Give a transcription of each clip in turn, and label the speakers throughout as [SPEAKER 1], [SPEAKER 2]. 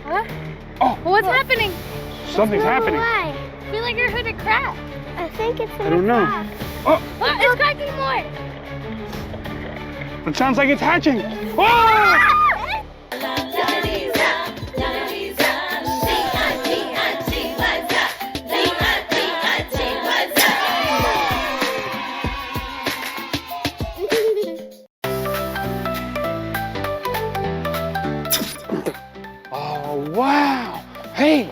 [SPEAKER 1] Huh?
[SPEAKER 2] Oh.
[SPEAKER 1] What's happening?
[SPEAKER 2] Something's happening.
[SPEAKER 1] I feel like I heard a crack.
[SPEAKER 3] I think it's
[SPEAKER 2] I don't know. Oh,
[SPEAKER 1] Oh, it's cracking more.
[SPEAKER 2] it sounds like it's hatching. Whoa!
[SPEAKER 4] Zippity zap, zippity zap, Z-I-P-I-T-Y zap, Z-I-P-I-T-Y zap.
[SPEAKER 2] Oh, wow. Hey.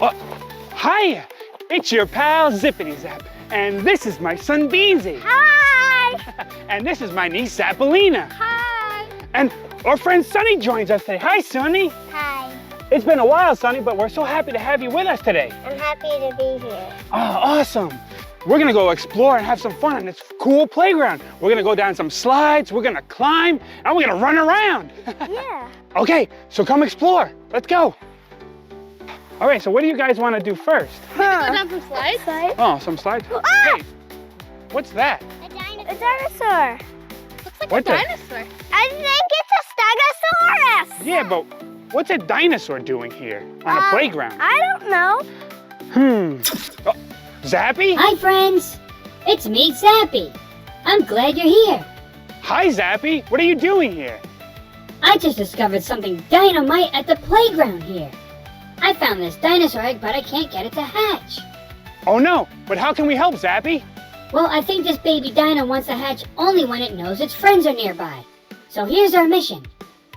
[SPEAKER 2] Hi. It's your pal Zippity Zap. And this is my son Beansy.
[SPEAKER 3] Hi!
[SPEAKER 2] And this is my niece Zapalina.
[SPEAKER 3] Hi!
[SPEAKER 2] And our friend Sonny joins us today. Hi, Sonny.
[SPEAKER 3] Hi.
[SPEAKER 2] It's been a while, Sonny, but we're so happy to have you with us today.
[SPEAKER 3] I'm happy to be here.
[SPEAKER 2] Oh, awesome. We're gonna go explore and have some fun on this cool playground. We're gonna go down some slides, we're gonna climb, and we're gonna run around.
[SPEAKER 3] Yeah.
[SPEAKER 2] Okay, so come explore. Let's go. All right, so what do you guys want to do first?
[SPEAKER 1] Go down some slides.
[SPEAKER 2] Oh, some slides?
[SPEAKER 3] Ah!
[SPEAKER 2] Hey, what's that?
[SPEAKER 3] A dinosaur.
[SPEAKER 1] Looks like
[SPEAKER 2] What
[SPEAKER 1] a
[SPEAKER 2] the-
[SPEAKER 1] dinosaur.
[SPEAKER 3] I think it's a Stegosaurus.
[SPEAKER 2] Yeah, but what's a dinosaur doing here on a playground?
[SPEAKER 3] I don't know.
[SPEAKER 2] Oh, Zappy?
[SPEAKER 5] Hi, friends. It's me, Zappy. I'm glad you're here.
[SPEAKER 2] Hi, Zappy. What are you doing here?
[SPEAKER 5] I just discovered something dynamite at the playground here. I found this dinosaur egg, but I can't get it to hatch.
[SPEAKER 2] Oh no, but how can we help, Zappy?
[SPEAKER 5] Well, I think this baby dino wants to hatch only when it knows its friends are nearby. So here's our mission.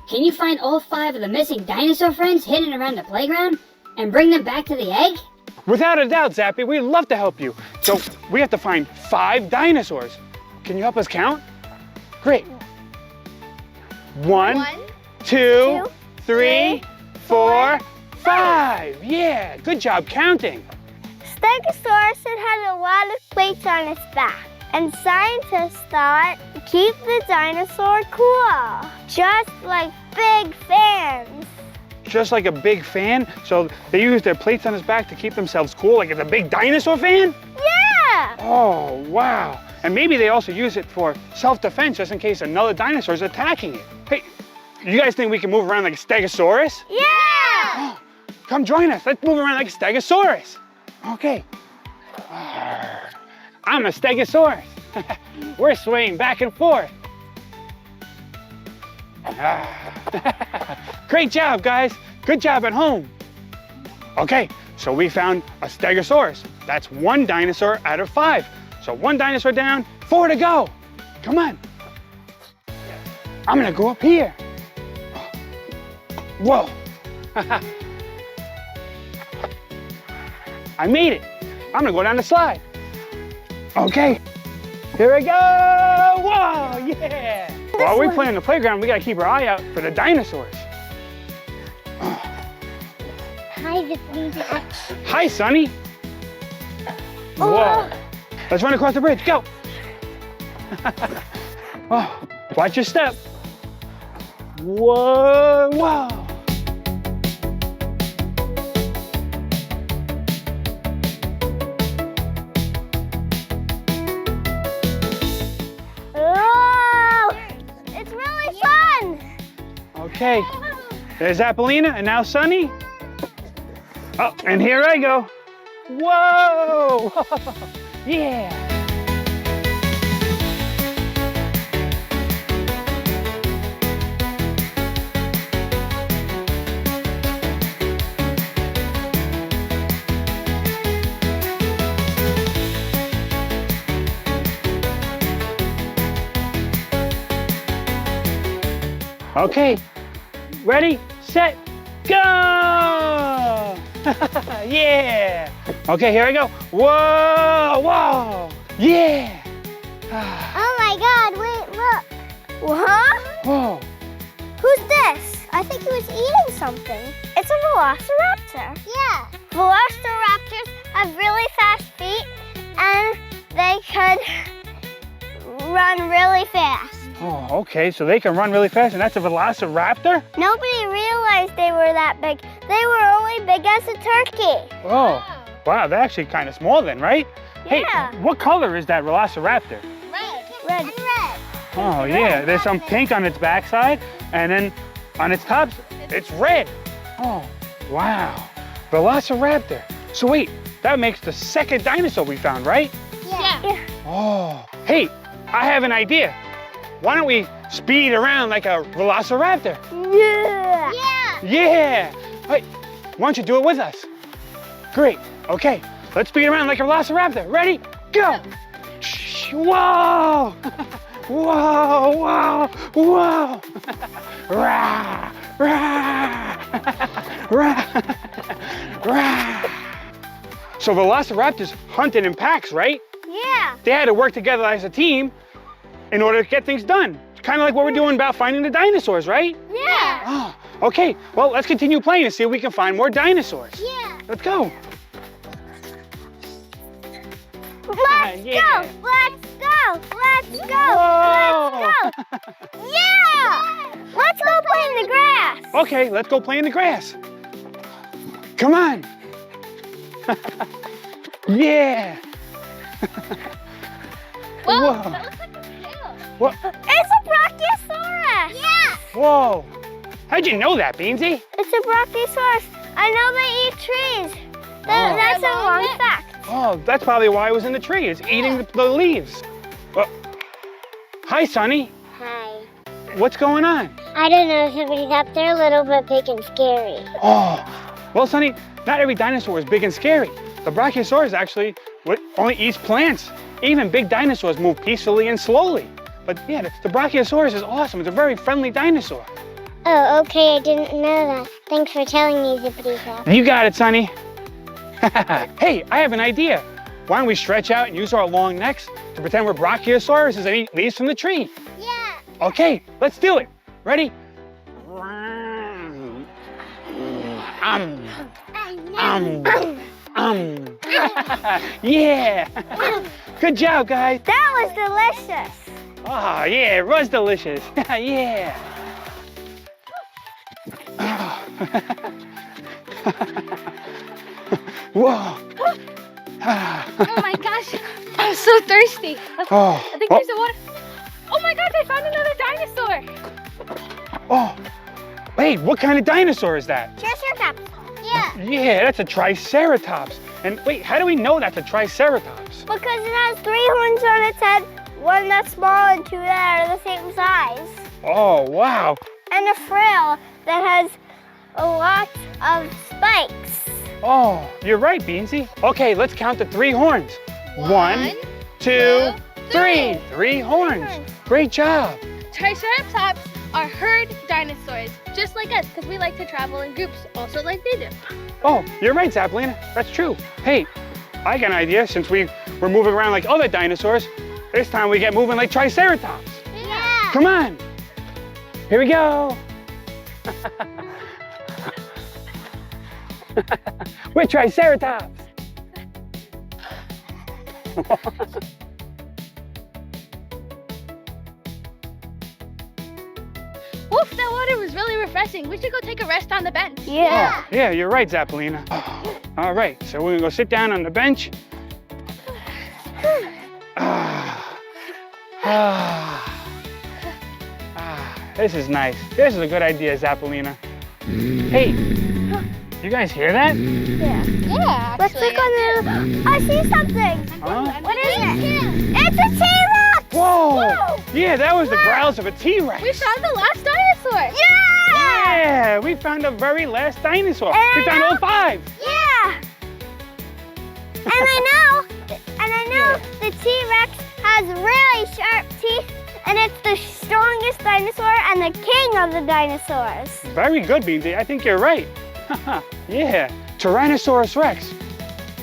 [SPEAKER 5] Can you find all 5 of the missing dinosaur friends hidden around the playground and bring them back to the egg?
[SPEAKER 2] Without a doubt, Zappy, we'd love to help you. So we have to find 5 dinosaurs. Can you help us count? Great. 1, 2, 3, 4, 5. Yeah, good job counting.
[SPEAKER 3] Stegosaurus has a lot of plates on its back, and scientists thought keep the dinosaur cool, just like big fans.
[SPEAKER 2] Just like a big fan, so they use their plates on his back to keep themselves cool, like it's a big dinosaur fan?
[SPEAKER 3] Yeah!
[SPEAKER 2] Oh, wow. And maybe they also use it for self-defense, just in case another dinosaur is attacking it. Hey, you guys think we can move around like a Stegosaurus?
[SPEAKER 3] Yeah!
[SPEAKER 2] Come join us. Let's move around like a Stegosaurus. Okay. I'm a Stegosaurus. We're swaying back and forth. Great job, guys. Good job at home. Okay, so we found a Stegosaurus. That's 1 dinosaur out of 5. So 1 dinosaur down, 4 to go. Come on. I'm gonna go up here. Whoa. I made it. I'm gonna go down the slide. Okay, here we go. Whoa, yeah. While we play on the playground, we gotta keep our eye out for the dinosaurs.
[SPEAKER 3] Hi, Zippity Zap.
[SPEAKER 2] Hi, Sonny. Whoa. Let's run across the bridge, go. Oh, watch your step. Whoa, whoa.
[SPEAKER 3] Whoa! It's really fun!
[SPEAKER 2] Okay, there's Zapalina and now Sonny. Oh, and here I go. Whoa! Yeah! Okay, ready, set, go! Yeah! Okay, here I go. Whoa, whoa, yeah!
[SPEAKER 3] Oh my God, wait, look. Huh?
[SPEAKER 2] Whoa,
[SPEAKER 3] Who's this? I think he was eating something. It's a Velociraptor. Yeah. Velociraptors have really fast feet and they could run really fast.
[SPEAKER 2] oh, okay, so they can run really fast and that's a Velociraptor?
[SPEAKER 3] Nobody realized they were that big. They were only big as a turkey.
[SPEAKER 2] Oh, wow, they're actually kind of small then, right?
[SPEAKER 3] Yeah.
[SPEAKER 2] Hey, what color is that Velociraptor?
[SPEAKER 3] Red. And red.
[SPEAKER 2] Oh, yeah, there's some pink on its backside and then on its top, It's red. Oh, wow. Velociraptor. So wait, that makes the second dinosaur we found, right?
[SPEAKER 1] Yeah.
[SPEAKER 2] Oh, hey, I have an idea. Why don't we speed around like a Velociraptor?
[SPEAKER 3] Yeah.
[SPEAKER 1] Yeah.
[SPEAKER 2] Yeah. Hey, why don't you do it with us? Great. Okay, let's speed around like a Velociraptor. Ready? Go. Whoa. Whoa, whoa, whoa. Rah, rah, rah, rah. So Velociraptors hunted in packs, right?
[SPEAKER 3] Yeah.
[SPEAKER 2] They had to work together as a team in order to get things done. Kind of like what we're doing about finding the dinosaurs, right?
[SPEAKER 3] Yeah.
[SPEAKER 2] Oh, okay. Well, let's continue playing and see if we can find more dinosaurs.
[SPEAKER 3] Yeah.
[SPEAKER 2] Let's go.
[SPEAKER 3] Let's
[SPEAKER 2] Yeah.
[SPEAKER 3] go. Let's go. Let's go.
[SPEAKER 2] Whoa.
[SPEAKER 3] Let's go. Yeah. Let's go play in the grass.
[SPEAKER 2] Okay, let's go play in the grass. Come on. Yeah.
[SPEAKER 1] Whoa,
[SPEAKER 2] Whoa.
[SPEAKER 1] that looks like a tail.
[SPEAKER 2] What?
[SPEAKER 3] It's a Brachiosaurus. Yeah.
[SPEAKER 2] Whoa. How'd you know that, Beansy?
[SPEAKER 3] It's a Brachiosaurus. I know they eat trees.
[SPEAKER 2] Oh.
[SPEAKER 3] That's a long fact.
[SPEAKER 2] Oh, that's probably why it was in the tree. It's eating the leaves. Hi, Sonny.
[SPEAKER 3] Hi.
[SPEAKER 2] What's going on?
[SPEAKER 3] I don't know. Somebody's up there a little bit big and scary.
[SPEAKER 2] Oh, well, Sonny, not every dinosaur is big and scary. The Brachiosaurus actually only eats plants. Even big dinosaurs move peacefully and slowly. But yeah, the Brachiosaurus is awesome. It's a very friendly dinosaur.
[SPEAKER 3] Oh, okay. I didn't know that. Thanks for telling me, ZIPITY ZAP.
[SPEAKER 2] You got it, Sonny. Hey, I have an idea. Why don't we stretch out and use our long necks to pretend we're Brachiosauruses and eat leaves from the tree?
[SPEAKER 3] Yeah.
[SPEAKER 2] Okay, let's do it. Ready? Yeah. Good job, guys.
[SPEAKER 3] That was delicious.
[SPEAKER 2] Oh, yeah, it was delicious. Yeah. Whoa.
[SPEAKER 1] Oh my gosh, I'm so thirsty.
[SPEAKER 2] Oh.
[SPEAKER 1] I think there's a water. Oh my gosh, I found another dinosaur.
[SPEAKER 2] Oh. Wait, what kind of dinosaur is that?
[SPEAKER 3] Triceratops. Yeah.
[SPEAKER 2] Yeah, that's a Triceratops. And wait, how do we know that's a Triceratops?
[SPEAKER 3] Because it has 3 horns on its head, 1 that's small and 2 that are the same size.
[SPEAKER 2] Oh, wow.
[SPEAKER 3] And a frill that has a lot of spikes.
[SPEAKER 2] Oh, you're right, Beansy. Okay, let's count the 3 horns. 1, 2, 3. 3 horns. Great job.
[SPEAKER 1] Triceratops are herd dinosaurs, just like us, because we like to travel in groups, also like they do.
[SPEAKER 2] Oh, you're right, Zapalina. That's true. Hey, I got an idea. Since we're moving around like other dinosaurs, this time we get moving like Triceratops.
[SPEAKER 3] Yeah.
[SPEAKER 2] Come on. Here we go. We're Triceratops.
[SPEAKER 1] Woof, that water was really refreshing. We should go take a rest on the bench.
[SPEAKER 3] Yeah.
[SPEAKER 2] Oh, yeah, you're right, Zapalina. All right, so we're gonna go sit down on the bench. This is nice. This is a good idea, Zapalina. Hey, you guys hear that?
[SPEAKER 3] Yeah.
[SPEAKER 1] Yeah,
[SPEAKER 3] Let's look on the... I see something.
[SPEAKER 2] Huh?
[SPEAKER 3] What is it? It's a T-Rex!
[SPEAKER 2] Whoa! Yeah, that was the growls of a T-Rex.
[SPEAKER 1] We found the last dinosaur.
[SPEAKER 3] Yeah!
[SPEAKER 2] Yeah, we found the very last dinosaur.
[SPEAKER 3] And
[SPEAKER 2] We found all 5.
[SPEAKER 3] Yeah! And I know the T-Rex has really sharp teeth, and it's the strongest dinosaur and the king of the dinosaurs.
[SPEAKER 2] Very good, Beansy. I think you're right. Yeah, Tyrannosaurus Rex.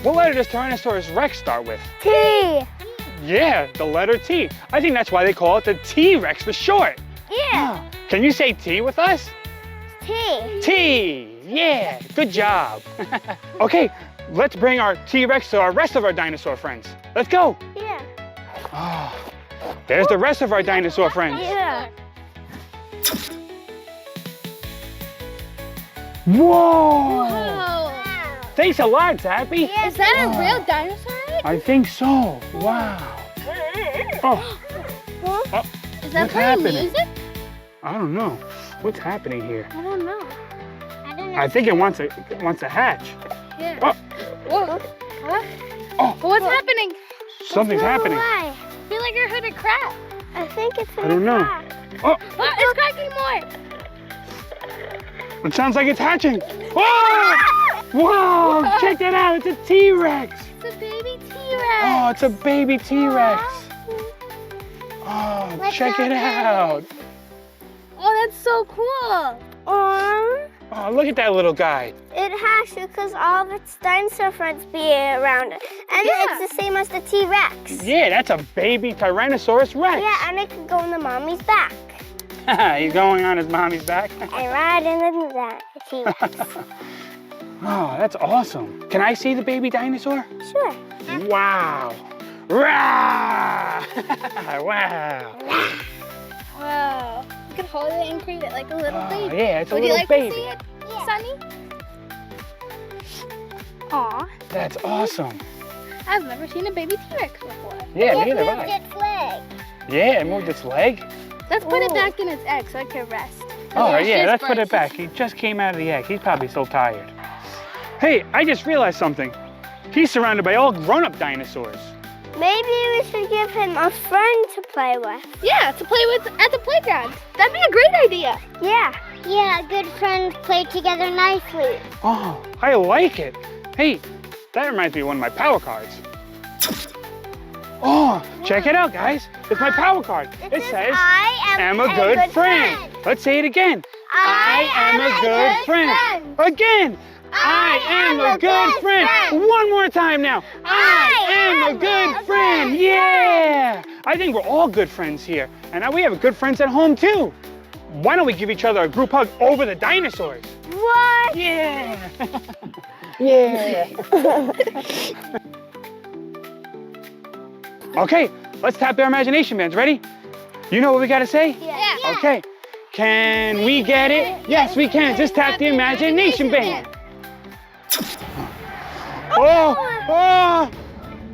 [SPEAKER 2] What letter does Tyrannosaurus Rex start with?
[SPEAKER 3] T.
[SPEAKER 2] Yeah, the letter T. I think that's why they call it the T-Rex for short.
[SPEAKER 3] Yeah.
[SPEAKER 2] Can you say T with us?
[SPEAKER 3] T.
[SPEAKER 2] T. Yeah, good job. Okay, let's bring our T-Rex to our rest of our dinosaur friends. Let's go.
[SPEAKER 3] Yeah.
[SPEAKER 2] Oh, there's the rest of our dinosaur friends.
[SPEAKER 3] Yeah.
[SPEAKER 2] Whoa!
[SPEAKER 1] Whoa.
[SPEAKER 2] Thanks a lot, Zappy.
[SPEAKER 3] Yeah.
[SPEAKER 1] Is that a real dinosaur?
[SPEAKER 2] I think so. Wow. Oh,
[SPEAKER 1] Is that
[SPEAKER 2] What's
[SPEAKER 1] playing
[SPEAKER 2] happening?
[SPEAKER 1] music?
[SPEAKER 2] I don't know. What's happening here?
[SPEAKER 3] I don't know.
[SPEAKER 2] I think it wants to hatch.
[SPEAKER 1] Yeah.
[SPEAKER 2] Oh,
[SPEAKER 1] Whoa. Huh?
[SPEAKER 2] oh,
[SPEAKER 1] What's happening?
[SPEAKER 2] something's happening.
[SPEAKER 3] Why?
[SPEAKER 1] I feel like I heard a crack.
[SPEAKER 3] I think it's
[SPEAKER 2] I don't know. Oh,
[SPEAKER 1] Oh, it's cracking more.
[SPEAKER 2] it sounds like it's hatching. Whoa! Whoa! Check that out. It's a T-Rex.
[SPEAKER 1] It's a baby T-Rex.
[SPEAKER 2] Oh, it's a baby T-Rex. Oh, check it out.
[SPEAKER 1] Oh, that's so cool.
[SPEAKER 2] Oh, look at that little guy.
[SPEAKER 3] It has to because all of its dinosaur friends be around it. And
[SPEAKER 1] Yeah.
[SPEAKER 3] it's the same as the T-Rex.
[SPEAKER 2] Yeah, that's a baby Tyrannosaurus Rex.
[SPEAKER 3] Yeah, and it can go in the mommy's back.
[SPEAKER 2] He's going on his mommy's back.
[SPEAKER 3] And ride in the T-Rex.
[SPEAKER 2] Oh, that's awesome. Can I see the baby dinosaur?
[SPEAKER 3] Sure.
[SPEAKER 2] Wow. Rah! Wow.
[SPEAKER 1] Wow. You could hold it and create it like a little
[SPEAKER 2] Oh,
[SPEAKER 1] baby.
[SPEAKER 2] yeah, it's a
[SPEAKER 1] Would you
[SPEAKER 2] little
[SPEAKER 1] like
[SPEAKER 2] baby.
[SPEAKER 1] to see it,
[SPEAKER 3] Yeah.
[SPEAKER 1] Sunny? Aw,
[SPEAKER 2] That's awesome.
[SPEAKER 1] I've never seen a baby T-Rex before.
[SPEAKER 2] Yeah, neither have I.
[SPEAKER 3] its leg.
[SPEAKER 2] Yeah, it moved its leg.
[SPEAKER 1] Let's put it
[SPEAKER 3] Ooh.
[SPEAKER 1] back in its egg so it can rest.
[SPEAKER 2] Oh,
[SPEAKER 1] It's
[SPEAKER 2] yeah,
[SPEAKER 1] just
[SPEAKER 2] let's put it
[SPEAKER 1] birds.
[SPEAKER 2] back. He just came out of the egg. He's probably still tired. Hey, I just realized something. He's surrounded by all grown-up dinosaurs.
[SPEAKER 3] Maybe we should give him a friend to play with.
[SPEAKER 1] Yeah, to play with at the playground. That'd be a great idea.
[SPEAKER 3] Yeah. Yeah, good friends play together nicely.
[SPEAKER 2] Oh, I like it. Hey, that reminds me of one of my power cards. Oh, check it out, guys. It's my power card. It says,
[SPEAKER 3] I
[SPEAKER 2] am a good friend. Let's say it again. I am a good friend. Again. I am a good friend. One more time now. I am a good friend. Yeah. I think we're all good friends here. And now we have good friends at home too. Why don't we give each other a group hug over the dinosaurs?
[SPEAKER 3] What?
[SPEAKER 2] Yeah. Yeah. Okay, let's tap our imagination bands. Ready? You know what we gotta say?
[SPEAKER 1] Yeah.
[SPEAKER 2] Okay. Can we get it? Yes, we can. Just tap the imagination band. Oh, oh,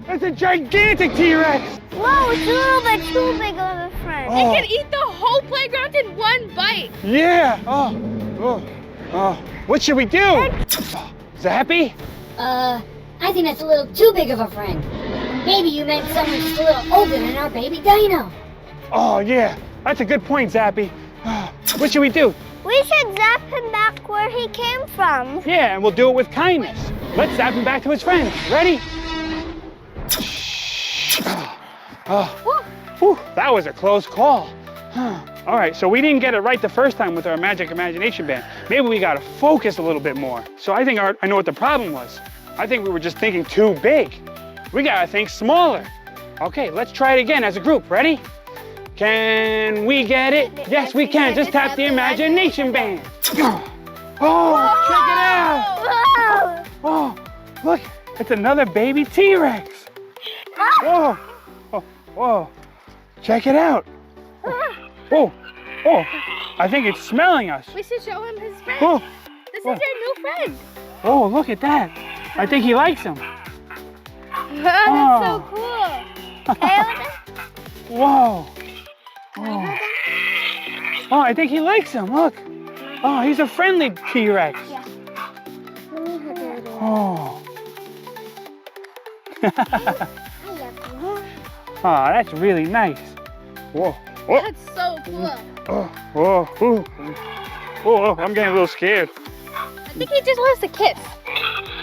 [SPEAKER 2] it's a gigantic T-Rex.
[SPEAKER 3] Whoa, it's a little bit too big of a friend.
[SPEAKER 2] Oh.
[SPEAKER 1] It can eat the whole playground in one bite.
[SPEAKER 2] Yeah. Oh, oh, oh. What should we do? Zappy?
[SPEAKER 5] I think that's a little too big of a friend. Maybe you meant someone just a little older than our baby Dino.
[SPEAKER 2] Oh, yeah. That's a good point, Zappy. What should we do?
[SPEAKER 3] We should zap him back where he came from.
[SPEAKER 2] Yeah, and we'll do it with kindness. Let's zap him back to his friends. Ready? Oh, whew, that was a close call. All right, so we didn't get it right the first time with our magic imagination band. Maybe we got to focus a little bit more. So I think I know what the problem was. I think we were just thinking too big. We got to think smaller. Okay, let's try it again as a group. Ready? Can we get it? Yes, we can. Just tap the imagination band. Oh, check it out.
[SPEAKER 3] Whoa!
[SPEAKER 2] Oh, look, it's another baby T-Rex. Whoa, oh, whoa, check it out. Oh, oh, I think it's smelling us.
[SPEAKER 1] We should show him his friend.
[SPEAKER 2] Oh,
[SPEAKER 1] This
[SPEAKER 2] oh.
[SPEAKER 1] is our new friend.
[SPEAKER 2] oh, look at that. I think he likes him.
[SPEAKER 1] That's
[SPEAKER 2] Oh.
[SPEAKER 1] so cool.
[SPEAKER 2] Whoa. Oh. Oh, I think he likes him. Look. Oh, he's a friendly T-Rex.
[SPEAKER 3] Yeah.
[SPEAKER 2] Oh. Oh, that's really nice. Whoa. Oh,
[SPEAKER 1] That's so cool.
[SPEAKER 2] oh, whoa, ooh. Oh, I'm getting a little scared.
[SPEAKER 1] I think he just wants to kiss.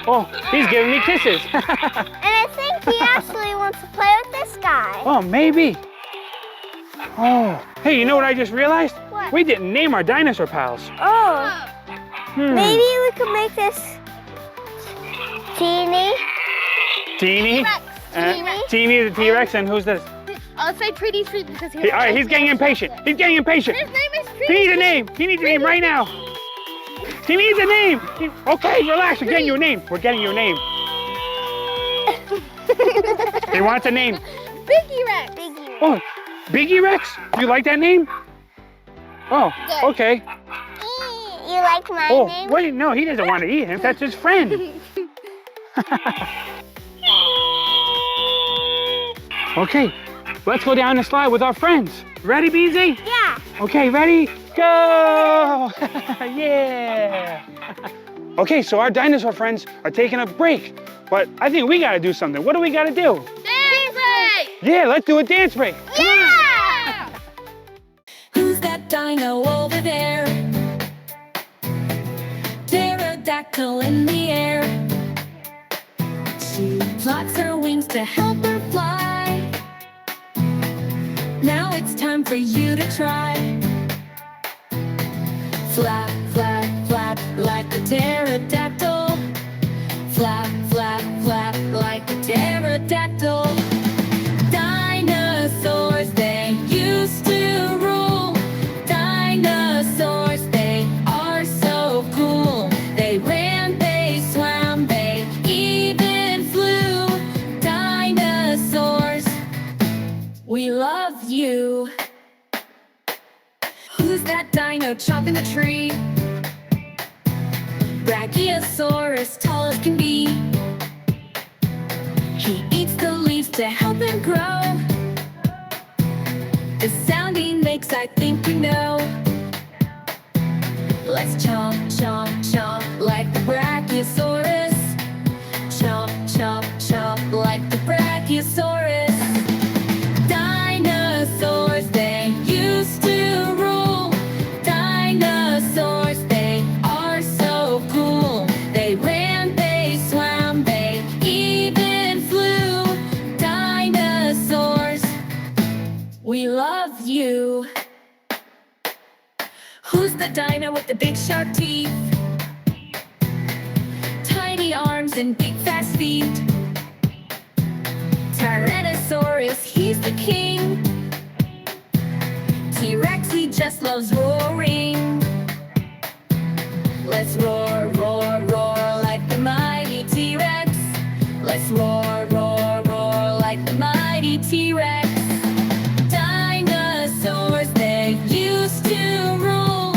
[SPEAKER 2] Oh, he's giving me kisses.
[SPEAKER 3] And I think he actually wants to play with this guy.
[SPEAKER 2] Oh, maybe. Oh, hey, you know what I just realized?
[SPEAKER 3] What?
[SPEAKER 2] We didn't name our dinosaur pals.
[SPEAKER 3] Oh, maybe we could make this Teeny.
[SPEAKER 2] Teeny.
[SPEAKER 1] T-Rex.
[SPEAKER 2] Teeny the T-Rex, and who's this?
[SPEAKER 1] I'll say Treaty Treat because
[SPEAKER 2] All right, he's getting impatient. He's getting impatient.
[SPEAKER 1] His name is
[SPEAKER 2] He
[SPEAKER 1] Treaty.
[SPEAKER 2] needs a name. He needs a name right now. He needs a name. Okay, relax. We're getting you a name. We're getting you a name. He wants a name.
[SPEAKER 1] Biggie Rex.
[SPEAKER 2] Oh, Biggie Rex? You like that name? Oh,
[SPEAKER 1] Good.
[SPEAKER 2] okay.
[SPEAKER 3] You like my
[SPEAKER 2] Oh,
[SPEAKER 3] name?
[SPEAKER 2] wait, no, he doesn't want to eat him. That's his friend. Okay, let's go down the slide with our friends. Ready, Beansy?
[SPEAKER 3] Yeah.
[SPEAKER 2] Okay, ready? go! Yeah! Okay, so our dinosaur friends are taking a break, but I think we gotta do something. What do we gotta do?
[SPEAKER 1] Dance break!
[SPEAKER 2] Yeah, let's do a dance break.
[SPEAKER 1] Yeah!
[SPEAKER 4] Who's that dino over there? Pterodactyl in the air. She flaps her wings to help her fly. Now it's time for you to try. Flap, flap, flap like a pterodactyl. Flap, flap, flap like a pterodactyl. Dinosaurs, they used to rule. Dinosaurs, they are so cool. They ran, they swam, they even flew. Dinosaurs, we love you. Who's that dino chopping the tree? Brachiosaurus, tall as can be. He eats the leaves to help him grow. The sound he makes, I think we know. Let's chomp, chomp, chomp like the Brachiosaurus. Chomp, chomp, chomp like the Brachiosaurus. Dinosaurs, they used to rule. Dinosaurs, they are so cool. They ran, they swam, they even flew. Dinosaurs, we love you. Who's the dino with the big sharp teeth? Tiny arms and big fast feet. Tyrannosaurus, he's the king. T-Rex, he just loves roaring. Let's roar, roar, roar like the mighty T-Rex. Let's roar, roar, roar like the mighty T-Rex. Dinosaurs, they used to rule.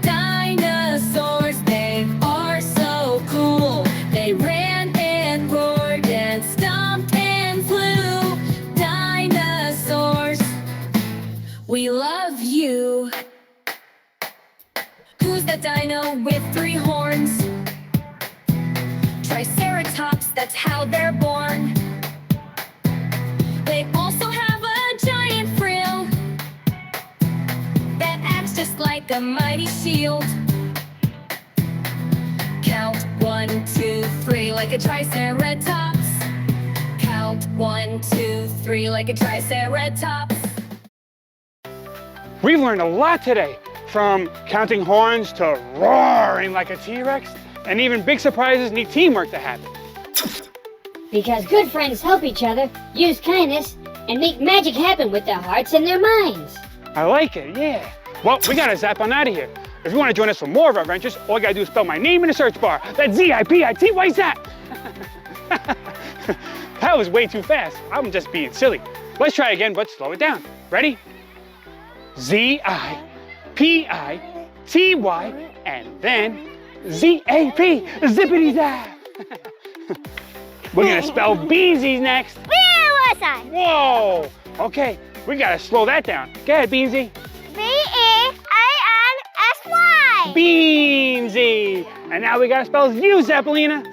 [SPEAKER 4] Dinosaurs, they are so cool. They ran and roared and stomped and flew. Dinosaurs, we love you. Who's the dino with 3 horns? Triceratops, that's how they're born. They also have a giant frill that acts just like a mighty shield. Count 1, 2, 3 like a Triceratops. Count 1, 2, 3 like a Triceratops.
[SPEAKER 2] We've learned a lot today, from counting horns to roaring like a T-Rex, and even big surprises need teamwork to happen.
[SPEAKER 5] Because good friends help each other, use kindness, and make magic happen with their hearts and their minds.
[SPEAKER 2] I like it, yeah. Well, we gotta zap on out of here. If you want to join us for more of our adventures, all you gotta do is spell my name in the search bar. That's ZIPITY ZAP. That was way too fast. I'm just being silly. Let's try again, but slow it down. Ready? ZIPITY and then ZAP. Zippity zap. We're gonna spell Beansy next.
[SPEAKER 3] Where was I?
[SPEAKER 2] Whoa. Okay, we gotta slow that down. Go ahead, Beansy.
[SPEAKER 3] B-E-A-N-S-Y.
[SPEAKER 2] Beansy. And now we gotta spell you, Zapalina.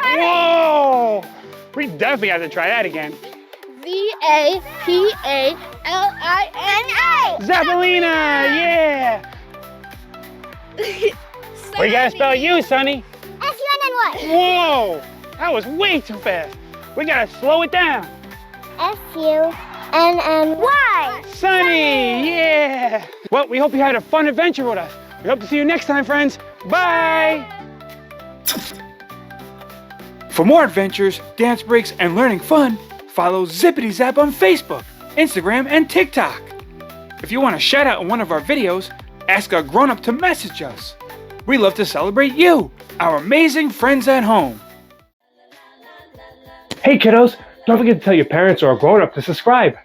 [SPEAKER 2] Whoa. We definitely have to try that again.
[SPEAKER 1] Z-A-P-A-L-I-N-A.
[SPEAKER 2] Zapalina, yeah. We gotta spell you, Sonny.
[SPEAKER 3] S-U-N-N-Y.
[SPEAKER 2] Whoa, that was way too fast. We gotta slow it down.
[SPEAKER 3] S-U-N-N-Y.
[SPEAKER 2] Sonny, yeah. Well, we hope you had a fun adventure with us. We hope to see you next time, friends. Bye. For more adventures, dance breaks, and learning fun, follow Zippity Zap on Facebook, Instagram, and TikTok. If you want a shout out in one of our videos, ask a grown-up to message us. We love to celebrate you, our amazing friends at home. Hey kiddos, don't forget to tell your parents or a grown-up to subscribe.